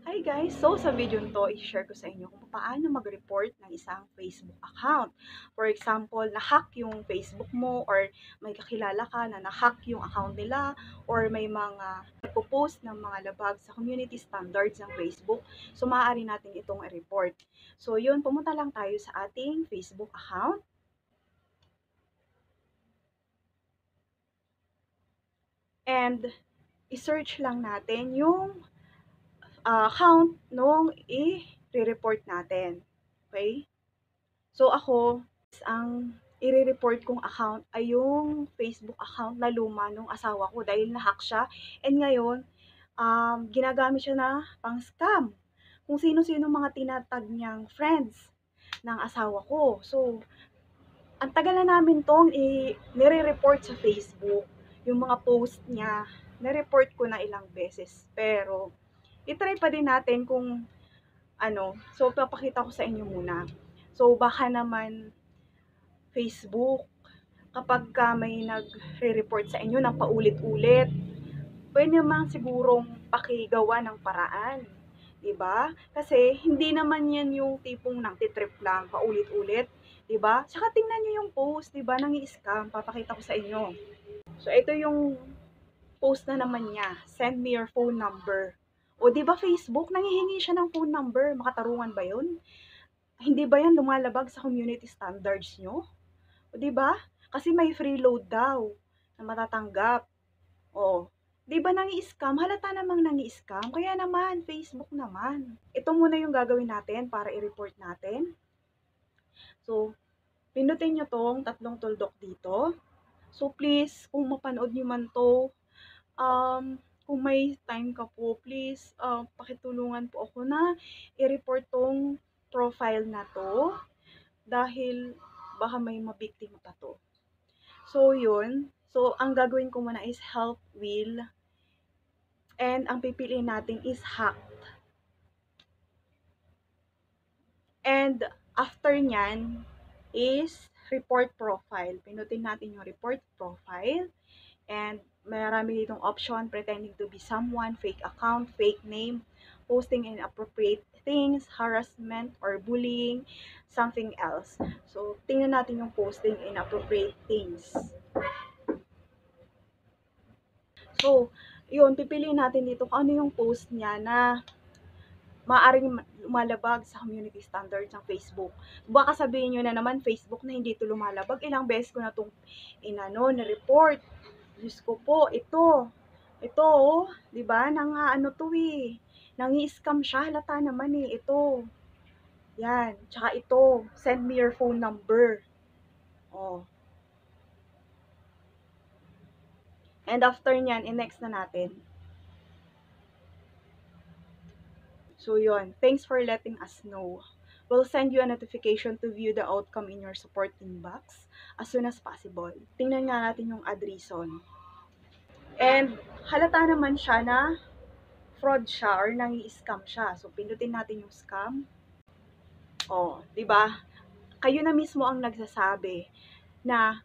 Hi guys! So sa video nito, i-share ko sa inyo kung paano mag-report ng isang Facebook account. For example, na-hack yung Facebook mo or may kakilala ka na na-hack yung account nila or may mga nagpo-post ng mga labag sa community standards ng Facebook. So maaari natin itong i-report. So yun, pumunta lang tayo sa ating Facebook account. And i-search lang natin yung account nung i-report natin. Okay? So ako, ang i-report kong account ay yung Facebook account na luma nung asawa ko dahil na-hack siya. And ngayon, ginagamit siya na pang-scam. Kung sino-sino mga tinatag niyang friends ng asawa ko. So, ang tagal na namin tong nire-report sa Facebook. Yung mga post niya, nire-report ko na ilang beses. Pero, itry pa din natin kung ano. So, papakita ko sa inyo muna. So, baka naman Facebook, kapag ka may nagre-report sa inyo ng paulit-ulit, pwede naman sigurong pakigawa ng paraan. Diba? Kasi hindi naman yan yung tipong nagtitrip lang paulit-ulit. Diba? Tsaka tingnan nyo yung post, diba? Nangi-scam. Papakita ko sa inyo. So, ito yung post na naman niya. Send me your phone number. O, diba Facebook? Nangihingi siya ng phone number. Makatarungan ba yun? Hindi ba yan lumalabag sa community standards nyo? O, 'di ba? Kasi may free load daw na matatanggap. O, 'di ba nangi-scam? Halata namang nangi-scam. Kaya naman, Facebook naman. Ito muna yung gagawin natin para i-report natin. So, pindutin nyo tong tatlong tuldok dito. So, please, kung mapanood nyo man to, kung may time ka po, please, pakitulungan po ako na i-report tong profile na to dahil baka may mabiktima pa to. So, yun. So, ang gagawin ko muna is help will. And ang pipiliin natin is hack. And after nyan is report profile. Pinutin natin yung report profile. And marami ditong option, pretending to be someone, fake account, fake name, posting inappropriate things, harassment or bullying, something else. So, tingnan natin yung posting inappropriate things. So, yun, pipiliin natin dito kung ano yung post niya na maaaring lumalabag sa community standards ng Facebook. Baka sabihin nyo na naman, Facebook na hindi ito lumalabag. Ilang beses ko na itong na-report. Diyos ko po, ito, oh, di ba? Ano to eh. Nangi-scam siya, halata naman eh. Ito. Yan. Tsaka ito, send me your phone number. Oh. And after nyan, in-next na natin. So yun, thanks for letting us know. We'll send you a notification to view the outcome in your support inbox as soon as possible. Tingnan nga natin yung ad reason. And halata naman siya na fraud siya or nangi-scam siya. So pindutin natin yung scam. Oh, 'di ba? Kayo na mismo ang nagsasabi na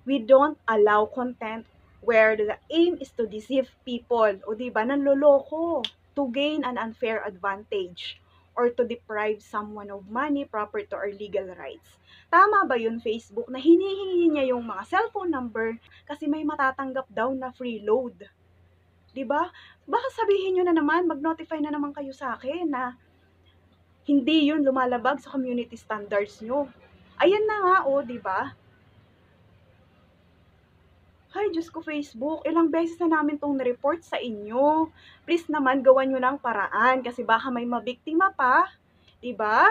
we don't allow content where the aim is to deceive people. O 'di ba? Nanloloko to gain an unfair advantage or to deprive someone of money, property, or legal rights. Tama ba yun, Facebook, na hinihingi niya yung mga cellphone number kasi may matatanggap daw na free load? 'Di ba? Baka sabihin nyo na naman, mag-notify na naman kayo sa akin na hindi yun lumalabag sa community standards nyo. Ayan na nga, oh, 'di ba? Ay, Diyos ko, Facebook, ilang beses na namin itong na-report sa inyo. Please naman, gawan nyo ng paraan kasi baka may mabiktima pa. Diba?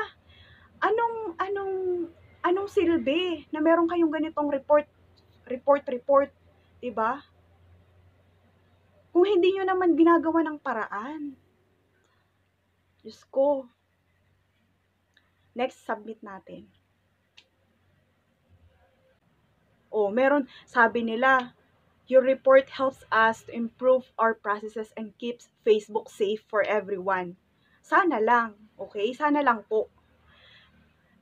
Anong silbi na meron kayong ganitong report, diba? Kung hindi nyo naman ginagawa ng paraan. Diyos ko. Next, submit natin. Oh, meron, sabi nila, your report helps us to improve our processes and keeps Facebook safe for everyone. Sana lang, okay? Sana lang po.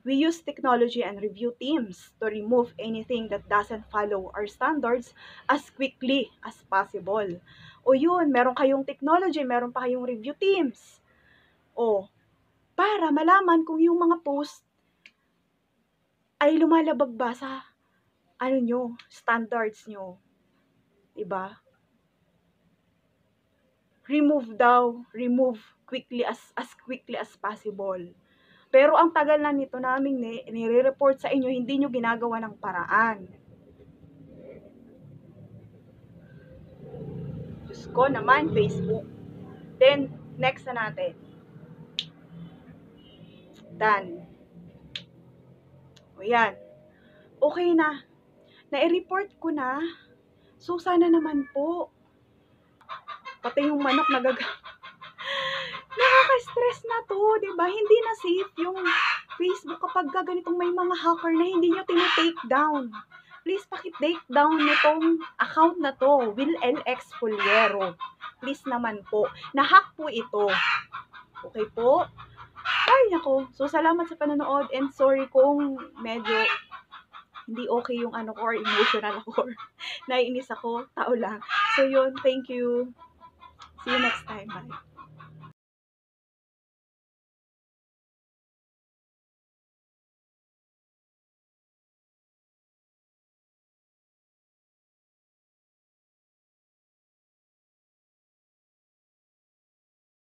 We use technology and review teams to remove anything that doesn't follow our standards as quickly as possible. O yun, meron kayong technology, meron pa kayong review teams. O, para malaman kung yung mga post ay lumalabag ba sa ano nyo, standards nyo. Diba? Remove quickly as quickly as possible. Pero ang tagal na nito naming nire-report sa inyo, hindi nyo ginagawa ng paraan. Diyos ko naman, Facebook. Then, next na natin. Done. O yan. Okay na. Na-report ko na. So, sana naman po. Pati yung manok nakaka-stress na to, diba? Hindi na safe yung Facebook kapag ganitong may mga hacker na hindi nyo tinitake down. Please, pakitake down nitong account na to, Will LX Fuliero. Please naman po. Na-hack po ito. Okay po? Ay, nako. So, salamat sa panonood and sorry kung medyo hindi okay yung ano ko or emotional ako or naiinis ako. Tao lang. So, yun. Thank you. See you next time. Bye.